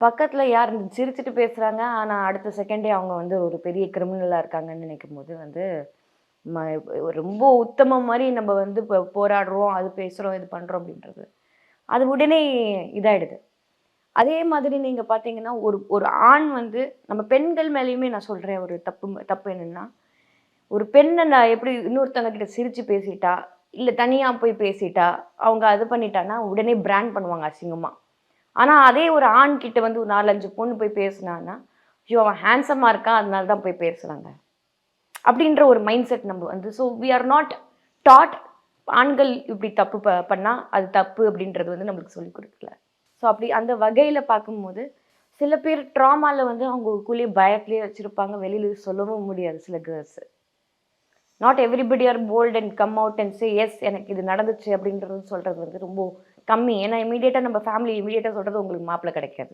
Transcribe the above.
பக்கத்துல யார் சிரிச்சுட்டு பேசுறாங்க. ஆனா, அடுத்த செகண்டே அவங்க வந்து ஒரு பெரிய கிரிமினலா இருக்காங்கன்னு நினைக்கும்போது வந்து, ம ரொம்ப உத்தமம் மாரி நம்ம வந்து போராடுறோம், அது பேசுறோம், இது பண்றோம் அப்படின்றது. அது உடனே இதாயிடுது. அதே மாதிரி நீங்க பார்த்தீங்கன்னா, ஒரு ஒரு ஆண் வந்து நம்ம பெண்கள் மேலயுமே நான் சொல்றேன் ஒரு தப்பு என்னன்னா, ஒரு பெண்ண நான் எப்படி இன்னொருத்தவங்க கிட்ட சிரிச்சு பேசிட்டா, இல்ல தனியா போய் பேசிட்டா, அவங்க அது பண்ணிட்டான்னா, உடனே பிராண்ட் பண்ணுவாங்க அசிங்கமா. ஆனா, அதே ஒரு ஆண் கிட்ட வந்து ஒரு 4, 5 பொண்ணு போய் பேசுனான்னா, ஐயோ! அவன் ஹேண்ட்ஸமா இருக்கான். அதனால தான் போய் பேசுறாங்க. அப்படின்ற ஒரு மைண்ட் செட் நம்ம வந்து வி ஆர் நாட் டாட் ஆண்கள் இப்படி தப்பு பண்ணா, அது தப்பு அப்படின்றது வந்து நம்மளுக்கு சொல்லிக் குடுக்கல. ஸோ அப்படி அந்த வகையில பார்க்கும்போது, சில பேர் ட்ராமால வந்து அவங்க உள்ளுக்குள்ளேயே பயத்திலேயே வச்சிருப்பாங்க. வெளியில சொல்லவும் முடியாது சில girls. Not everybody are bold and come out and say yes எனக்கு இது நடந்துச்சு அப்படின்றது சொல்றது வந்து ரொம்ப கம்மி. ஏன்னா இமீடியட்டா நம்ம ஃபேமிலி இமீடியட்டா சொல்றது உங்களுக்கு மாப்பிள்ளை கிடைக்காது.